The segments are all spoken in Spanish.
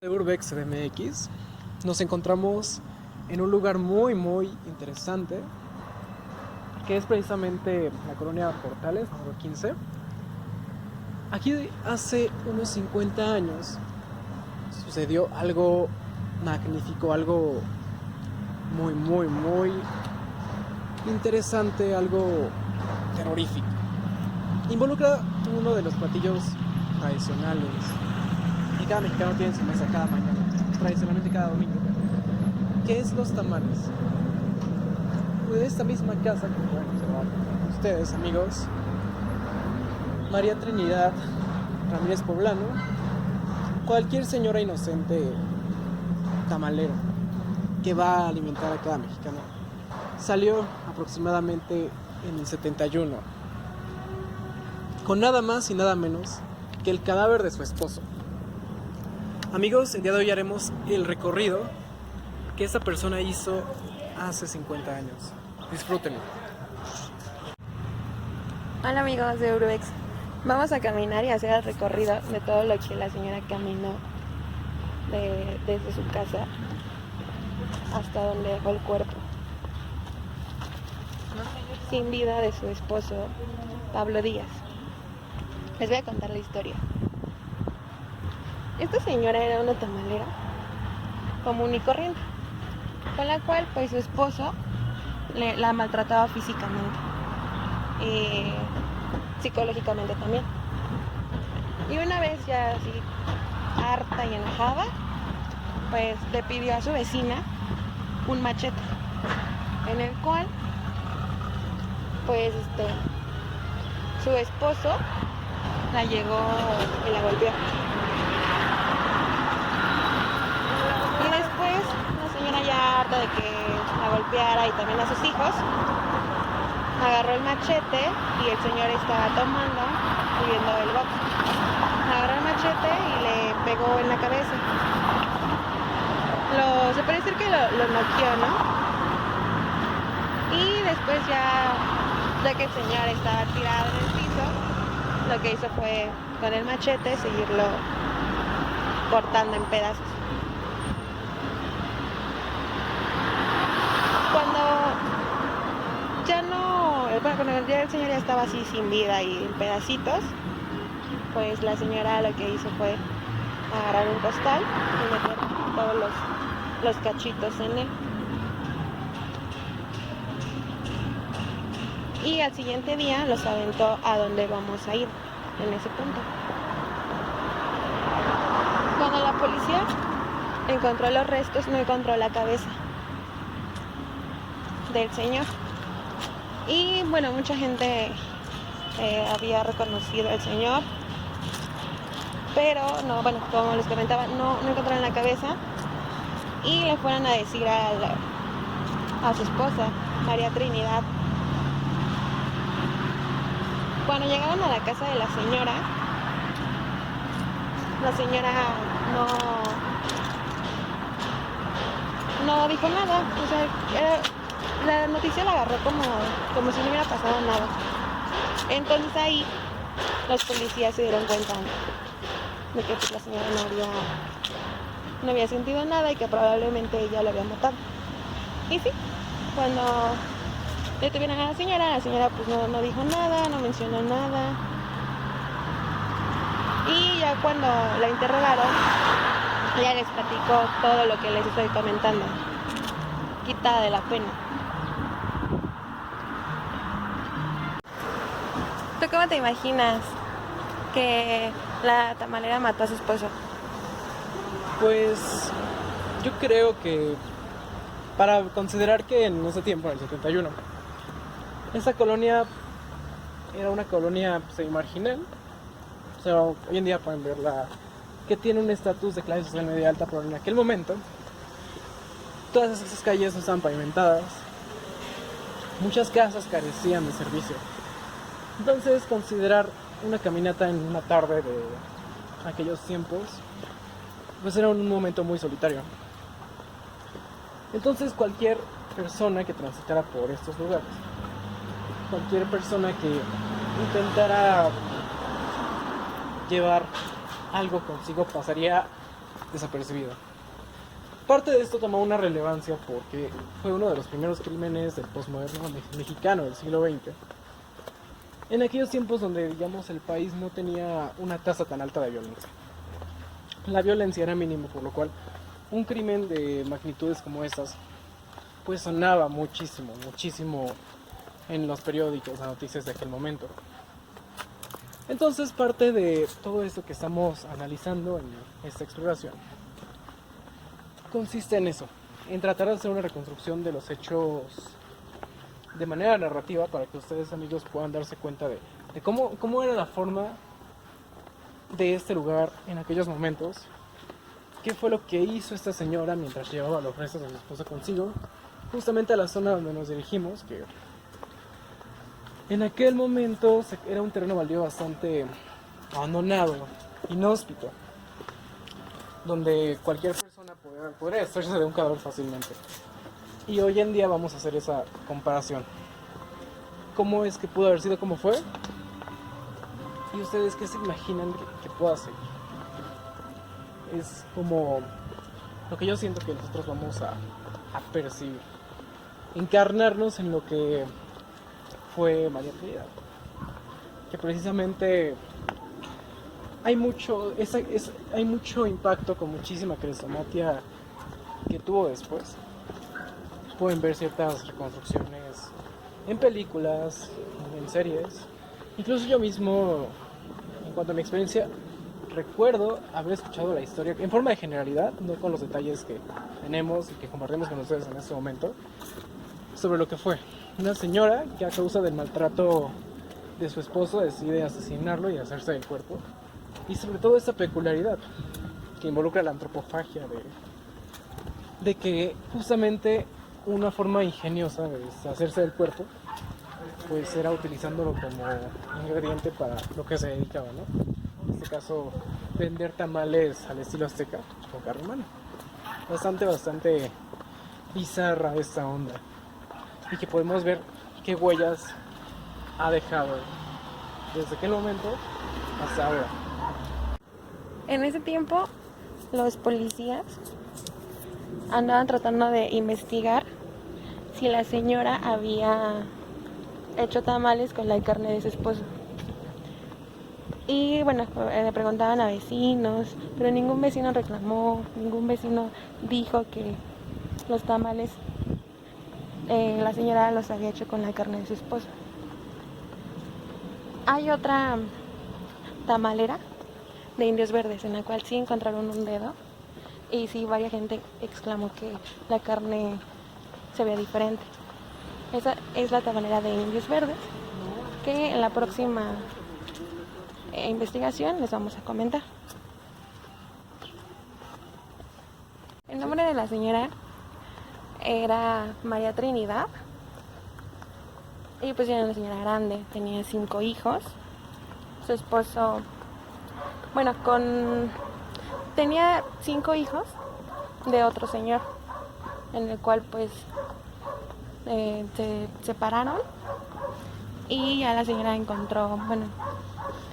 De Urbex CDMX nos encontramos en un lugar muy interesante, que es precisamente la colonia Portales, número 15. Aquí hace unos 50 años sucedió algo magnífico, algo muy interesante, algo terrorífico. Involucra uno de los platillos tradicionales que cada mexicano tiene en su mesa cada mañana, tradicionalmente cada domingo, que es los tamales. De esta misma casa que pueden observar ustedes, amigos, María Trinidad Ramírez Poblano, cualquier señora inocente tamalero que va a alimentar a cada mexicano, salió aproximadamente en el 71 con nada más y nada menos que el cadáver de su esposo. Amigos, el día de hoy haremos el recorrido que esta persona hizo hace 50 años. Disfrútenlo. Hola amigos de Urbex, vamos a caminar y hacer el recorrido de todo lo que la señora caminó desde su casa hasta donde dejó el cuerpo sin vida de su esposo Pablo Díaz. Les voy a contar la historia. Esta señora era una tamalera común y corriente, con la cual pues su esposo la maltrataba físicamente y psicológicamente también. Y una vez ya así harta y enojada, pues le pidió a su vecina un machete, en el cual pues su esposo la llegó y la golpeó. Y después la señora, ya harta de que la golpeara y también a sus hijos, agarró el machete y el señor estaba tomando y viendo el box. Agarró el machete y le pegó en la cabeza. Se puede decir que lo noqueó, ¿no? Y después ya que el señor estaba tirado en el piso, lo que hizo fue con el machete seguirlo cortando en pedazos. Cuando ya el señor ya estaba así sin vida y en pedacitos, pues la señora lo que hizo fue agarrar un costal y meter todos los cachitos en él. Y al siguiente día los aventó a donde vamos a ir, en ese punto. Cuando la policía encontró los restos, no encontró la cabeza del señor. Y bueno, mucha gente había reconocido al señor, pero no, bueno, como les comentaba, no encontraron la cabeza y le fueron a decir a su esposa, María Trinidad. Cuando llegaron a la casa de la señora no dijo nada, o sea, la noticia la agarró como si no hubiera pasado nada. Entonces ahí los policías se dieron cuenta de que pues, la señora no había sentido nada y que probablemente ella lo había matado. Y sí, cuando detuvieron a la señora pues no dijo nada, no mencionó nada. Y ya cuando la interrogaron, ella les platicó todo lo que les estoy comentando, quitada de la pena. ¿Tú cómo te imaginas que la tamalera mató a su esposo? Pues yo creo que para considerar que en ese tiempo, en el 71, esa colonia era una colonia semi-marginal. O sea, hoy en día pueden verla que tiene un estatus de clase social media alta, pero en aquel momento todas esas calles no estaban pavimentadas, muchas casas carecían de servicio. Entonces, considerar una caminata en una tarde de aquellos tiempos, pues era un momento muy solitario. Entonces, cualquier persona que transitara por estos lugares, cualquier persona que intentara llevar algo consigo, pasaría desapercibida. Parte de esto tomó una relevancia porque fue uno de los primeros crímenes del posmoderno mexicano del siglo XX. En aquellos tiempos donde, digamos, el país no tenía una tasa tan alta de violencia. La violencia era mínima, por lo cual un crimen de magnitudes como estas pues sonaba muchísimo en los periódicos, las noticias de aquel momento. Entonces parte de todo esto que estamos analizando en esta exploración consiste en eso, en tratar de hacer una reconstrucción de los hechos de manera narrativa para que ustedes, amigos, puedan darse cuenta de cómo era la forma de este lugar en aquellos momentos, qué fue lo que hizo esta señora mientras llevaba los restos de su esposa consigo, justamente a la zona donde nos dirigimos, que en aquel momento era un terreno baldío bastante abandonado, inhóspito, donde cualquier persona podría hacerse de un cadáver fácilmente. Y hoy en día vamos a hacer esa comparación. ¿Cómo es que pudo haber sido? ¿Cómo fue? ¿Y ustedes qué se imaginan que pueda ser? Es como lo que yo siento que nosotros vamos a percibir. Encarnarnos en lo que fue María Trinidad. Que precisamente hay mucho impacto con muchísima crestomatia que tuvo después. Pueden ver ciertas reconstrucciones en películas, en series. Incluso yo mismo, en cuanto a mi experiencia, recuerdo haber escuchado la historia en forma de generalidad, no con los detalles que tenemos y que compartimos con ustedes en este momento, sobre lo que fue una señora que a causa del maltrato de su esposo decide asesinarlo y hacerse del cuerpo. Y sobre todo esa peculiaridad que involucra la antropofagia de que justamente una forma ingeniosa de deshacerse del cuerpo pues era utilizándolo como ingrediente para lo que se dedicaba, ¿no? En este caso, vender tamales al estilo azteca con carne humana. Bastante bizarra esta onda. Y que podemos ver qué huellas ha dejado desde aquel momento hasta ahora. En ese tiempo, los policías andaban tratando de investigar si la señora había hecho tamales con la carne de su esposo. Y bueno, le preguntaban a vecinos, pero ningún vecino reclamó, ningún vecino dijo que los tamales la señora los había hecho con la carne de su esposo. Hay otra tamalera de Indios Verdes en la cual sí encontraron un dedo y sí varias gente exclamó que la carne se veía diferente. Esa es la tamalera de Indios Verdes, que en la próxima investigación les vamos a comentar. El nombre de la señora era María Trinidad y pues era una señora grande, tenía 5 hijos. Su esposo, tenía 5 hijos de otro señor, en el cual pues se separaron y ya la señora encontró,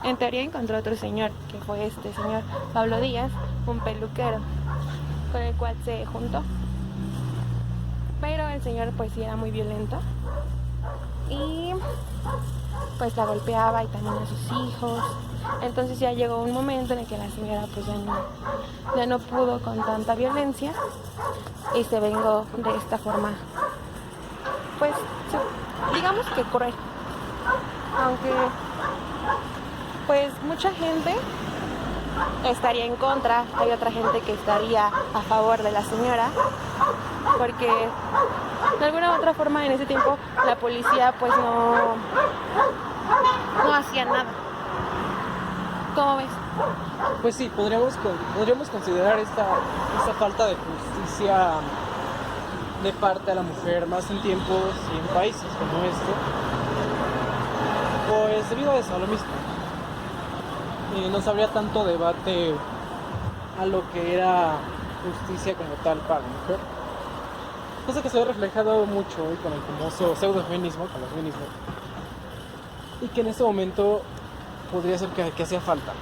en teoría encontró otro señor, que fue este señor Pablo Díaz, un peluquero, con el cual se juntó. Pero el señor pues sí era muy violento y pues la golpeaba y también a sus hijos. Entonces ya llegó un momento en el que la señora pues ya no pudo con tanta violencia y se vengó de esta forma, pues digamos que cruel. Aunque pues mucha gente estaría en contra, hay otra gente que estaría a favor de la señora, porque de alguna u otra forma en ese tiempo la policía pues no hacía nada. ¿Cómo ves? Pues sí, podríamos considerar esta falta de justicia de parte a la mujer, más en tiempos y en países como este, pues debido a eso, a lo mismo. No se habría tanto debate a lo que era justicia como tal para la mujer, cosa que se ve reflejado mucho hoy con el famoso pseudo-feminismo, con el feminismo, y que en este momento podría ser que hacía falta.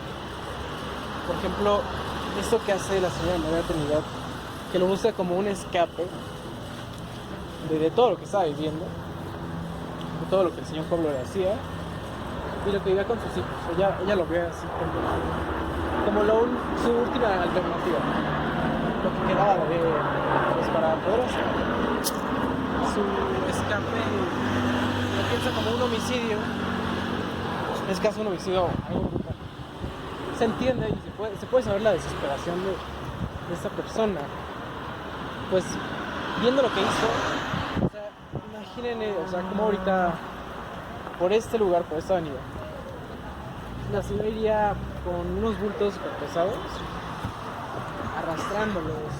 Por ejemplo, esto que hace la señora María Trinidad, que lo usa como un escape de todo lo que estaba viviendo, de todo lo que el señor Pablo le hacía y lo que vivía con sus hijos. Ella lo ve así como su última alternativa, lo que quedaba de pues para poder hacer su escape. Lo piensa como un homicidio, es casi un homicidio algo brutal. Se entiende y se puede saber la desesperación de esta persona, pues viendo lo que hizo. O sea, imaginen, o sea, como ahorita por este lugar, por esta avenida, la señora iría con unos bultos pesados, arrastrándolos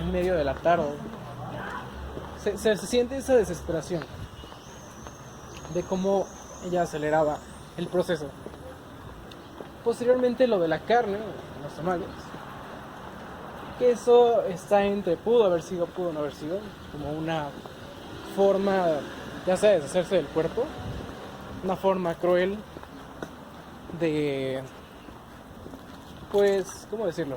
en medio de la tarde. Se siente esa desesperación de cómo ella aceleraba el proceso. Posteriormente lo de la carne, los tamales, que eso está entre pudo haber sido, pudo no haber sido, como una forma, ya sea de deshacerse del cuerpo, una forma cruel de, pues, ¿cómo decirlo?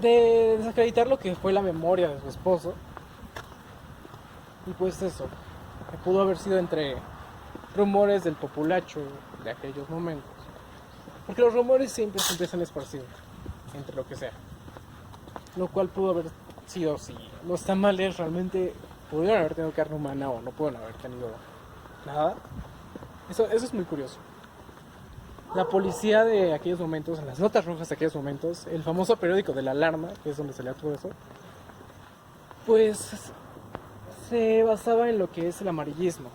De desacreditar lo que fue la memoria de su esposo. Y pues eso, que pudo haber sido entre rumores del populacho de aquellos momentos. Porque los rumores siempre se empiezan a esparcir entre lo que sea. Lo cual pudo haber sido si los tamales realmente pudieron haber tenido carne humana o no pudieron haber tenido nada. Eso es muy curioso. La policía de aquellos momentos, en las notas rojas de aquellos momentos, el famoso periódico de La Alarma, que es donde salía todo eso, pues se basaba en lo que es el amarillismo.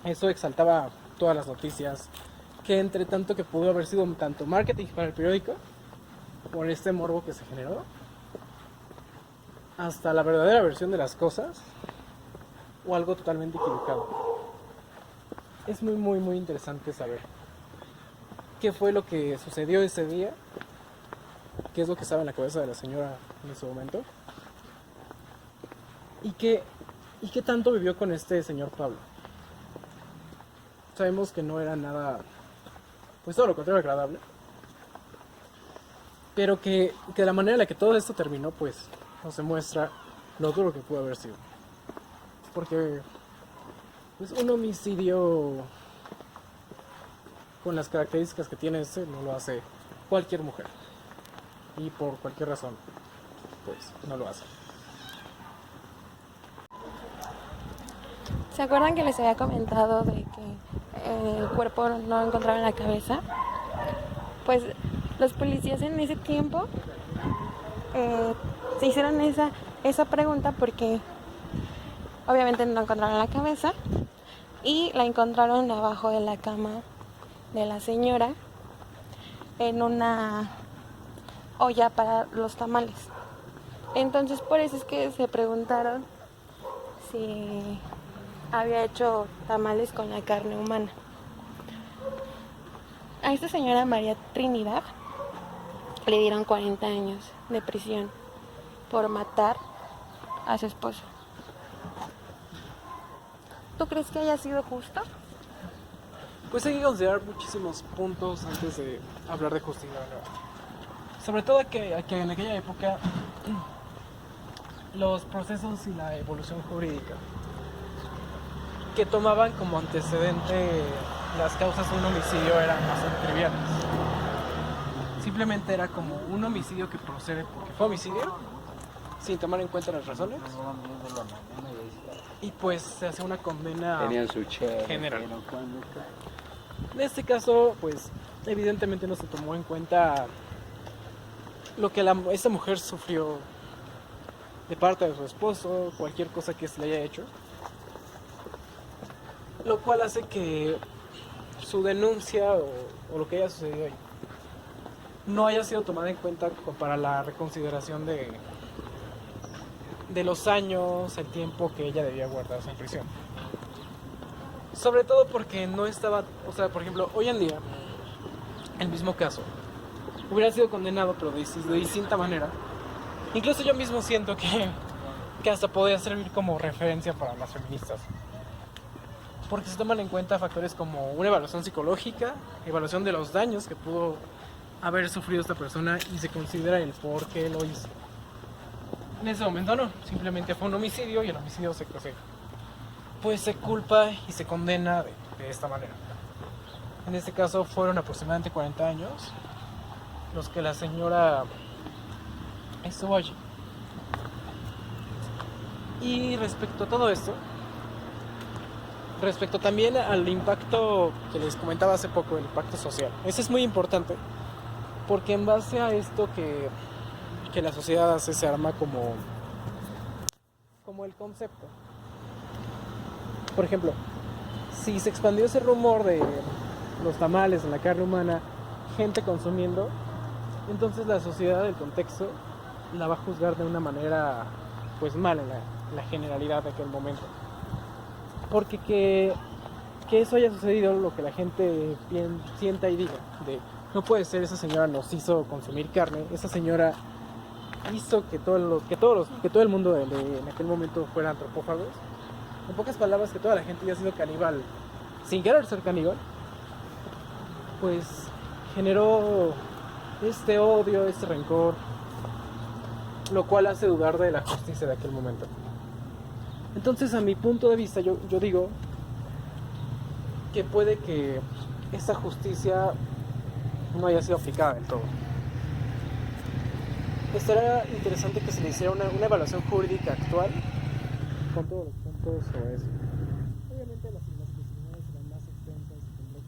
Eso exaltaba todas las noticias, que entre tanto que pudo haber sido tanto marketing para el periódico, por este morbo que se generó, hasta la verdadera versión de las cosas, o algo totalmente equivocado. Es muy interesante saber qué fue lo que sucedió ese día, qué es lo que estaba en la cabeza de la señora en ese momento, y qué tanto vivió con este señor Pablo. Sabemos que no era nada, pues todo lo contrario, agradable, pero que de la manera en la que todo esto terminó, pues nos demuestra lo duro que pudo haber sido. Porque pues un homicidio con las características que tiene este no lo hace cualquier mujer, y por cualquier razón pues no lo hace. ¿Se acuerdan que les había comentado de que el cuerpo no encontraban la cabeza? Pues los policías en ese tiempo se hicieron esa pregunta porque obviamente no encontraron la cabeza y la encontraron abajo de la cama de la señora en una olla para los tamales. Entonces por eso es que se preguntaron si había hecho tamales con la carne humana. A esta señora María Trinidad le dieron 40 años de prisión por matar a su esposo. ¿Tú crees que haya sido justo? Pues hay que considerar muchísimos puntos antes de hablar de justicia. Sobre todo que en aquella época los procesos y la evolución jurídica que tomaban como antecedente las causas de un homicidio eran bastante triviales. Simplemente era como un homicidio que procede porque fue homicidio, sin tomar en cuenta las razones, y pues se hace una condena general. En este caso, pues evidentemente no se tomó en cuenta lo que esta mujer sufrió de parte de su esposo, cualquier cosa que se le haya hecho, lo cual hace que su denuncia o lo que haya sucedido ahí no haya sido tomada en cuenta para la reconsideración de los años, el tiempo que ella debía guardarse en prisión. Sobre todo porque no estaba, o sea, por ejemplo, hoy en día, el mismo caso hubiera sido condenado, pero de distinta manera. Incluso yo mismo siento que hasta podría servir como referencia para las feministas. porque se toman en cuenta factores como una evaluación psicológica, evaluación de los daños que pudo haber sufrido esta persona y se considera el por qué lo hizo. En ese momento no, simplemente fue un homicidio y el homicidio pues se culpa y se condena de esta manera. En este caso fueron aproximadamente 40 años los que la señora estuvo allí. Y respecto a todo esto, respecto también al impacto que les comentaba hace poco, el impacto social, ese es muy importante porque en base a esto que la sociedad hace se arma como el concepto. Por ejemplo, si se expandió ese rumor de los tamales en la carne humana, gente consumiendo, entonces la sociedad, el contexto, la va a juzgar de una manera pues mal en la generalidad de aquel momento. Porque que eso haya sucedido, lo que la gente sienta y diga, de no puede ser, esa señora nos hizo consumir carne, esa señora hizo que todo el mundo en aquel momento fuera antropófagos. En pocas palabras, que toda la gente haya sido caníbal sin querer ser caníbal, pues generó este odio, este rencor, lo cual hace dudar de la justicia de aquel momento. Entonces, a mi punto de vista, yo digo que puede que esta justicia no haya sido aplicada del todo. Estaría interesante que se le hiciera una evaluación jurídica actual con todos los puntos sobre eso. Obviamente las investigaciones serán más extensas y tendrá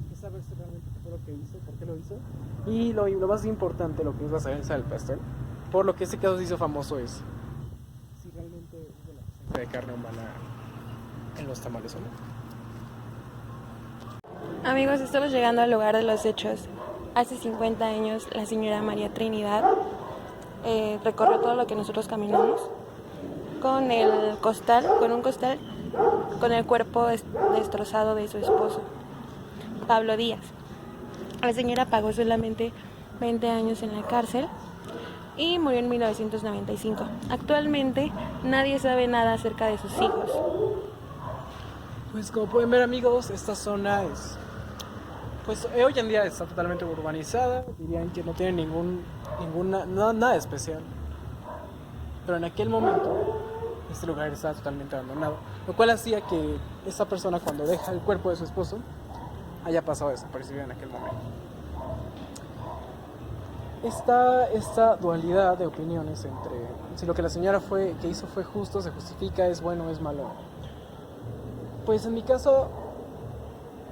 que saberse realmente qué fue lo que hizo, por qué lo hizo. Y lo más importante, lo que es la cereza del pastel, por lo que este caso se hizo famoso, es si realmente hubo la presencia de carne humana en los tamales o no. Amigos, estamos llegando al lugar de los hechos. Hace 50 años la señora María Trinidad recorrió todo lo que nosotros caminamos con un costal, con el cuerpo destrozado de su esposo, Pablo Díaz. La señora pagó solamente 20 años en la cárcel y murió en 1995. Actualmente nadie sabe nada acerca de sus hijos. Pues como pueden ver, amigos, esta zona pues hoy en día está totalmente urbanizada, dirían que no tiene nada especial. Pero en aquel momento este lugar estaba totalmente abandonado, lo cual hacía que esta persona, cuando deja el cuerpo de su esposo, haya pasado desapercibido en aquel momento. Esta dualidad de opiniones entre si lo que la señora que hizo fue justo, se justifica, es bueno, es malo. Pues en mi caso,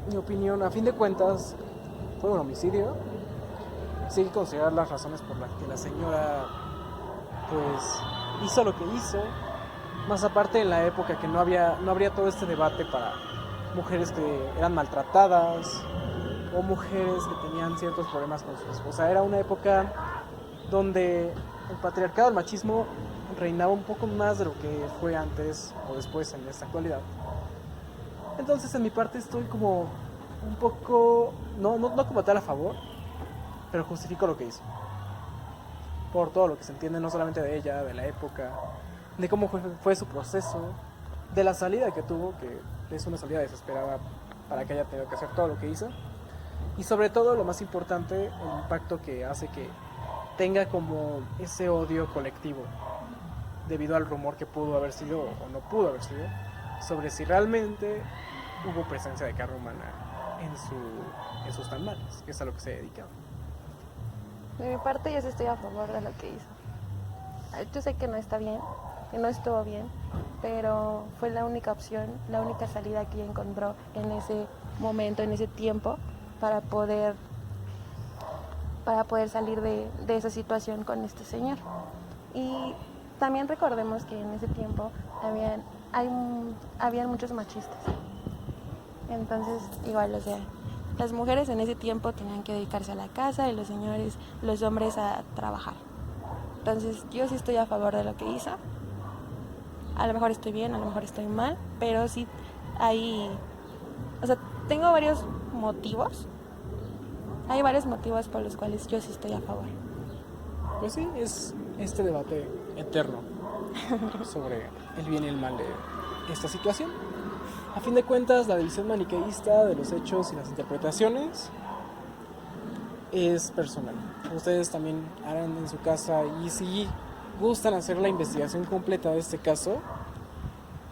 mi opinión, a fin de cuentas, fue un homicidio. Sí hay que considerar las razones por las que la señora pues hizo lo que hizo. Más aparte, en la época que no habría todo este debate para mujeres que eran maltratadas o mujeres que tenían ciertos problemas con su esposa. Era una época donde el patriarcado, el machismo reinaba un poco más de lo que fue antes o después en esta actualidad. Entonces, en mi parte estoy como un poco, no como tal a favor, pero justifico lo que hizo. Por todo lo que se entiende, no solamente de ella, de la época, de cómo fue su proceso, de la salida que tuvo, que es una salida desesperada para que haya tenido que hacer todo lo que hizo. Y sobre todo, lo más importante, el impacto que hace que tenga como ese odio colectivo debido al rumor que pudo haber sido o no pudo haber sido sobre si realmente hubo presencia de carne humana en sus tamales, que es a lo que se dedicaba. De mi parte, yo sí estoy a favor de lo que hizo. Yo sé que no está bien, que no estuvo bien, pero fue la única opción, la única salida que ella encontró en ese momento, en ese tiempo, para poder salir de esa situación con este señor. Y también recordemos que en ese tiempo habían muchos machistas. Entonces, igual, o sea, las mujeres en ese tiempo tenían que dedicarse a la casa y los hombres a trabajar. Entonces, yo sí estoy a favor de lo que hizo. A lo mejor estoy bien, a lo mejor estoy mal, pero sí tengo varios motivos. Hay varios motivos por los cuales yo sí estoy a favor. Pues sí, es este debate eterno sobre el bien y el mal de esta situación. A fin de cuentas, la división maniqueísta de los hechos y las interpretaciones es personal. Ustedes también harán en su casa, y si gustan hacer la investigación completa de este caso,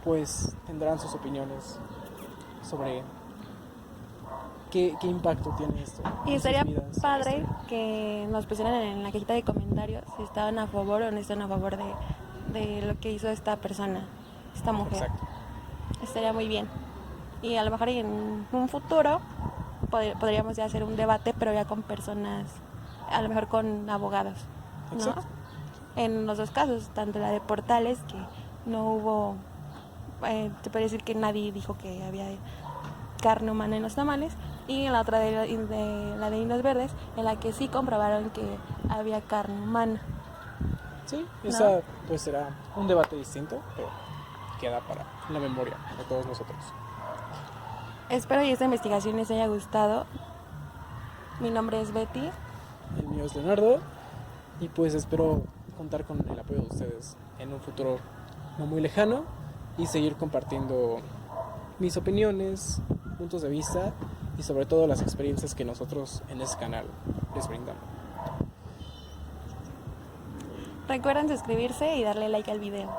pues tendrán sus opiniones sobre qué impacto tiene esto Y en sus estaría vidas. padre que nos pusieran en la cajita de comentarios si estaban a favor o no están a favor de lo que hizo esta persona, esta mujer. Exacto. Estaría muy bien. Y a lo mejor en un futuro podríamos ya hacer un debate, pero ya con personas, a lo mejor con abogados, ¿no? Exacto. En los dos casos, tanto la de Portales, que no hubo, te puede decir que nadie dijo que había carne humana en los tamales, y en la otra de la de Indios Verdes, en la que sí comprobaron que había carne humana. Sí, ¿No? esa pues será un debate distinto, pero queda para la memoria de todos nosotros. Espero que esta investigación les haya gustado. Mi nombre es Betty. El mío es Leonardo, y pues espero contar con el apoyo de ustedes en un futuro no muy lejano y seguir compartiendo mis opiniones, puntos de vista y sobre todo las experiencias que nosotros en este canal les brindamos. Recuerden suscribirse y darle like al video.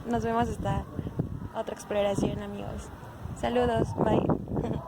Nos vemos hasta otra exploración, amigos. Saludos, bye.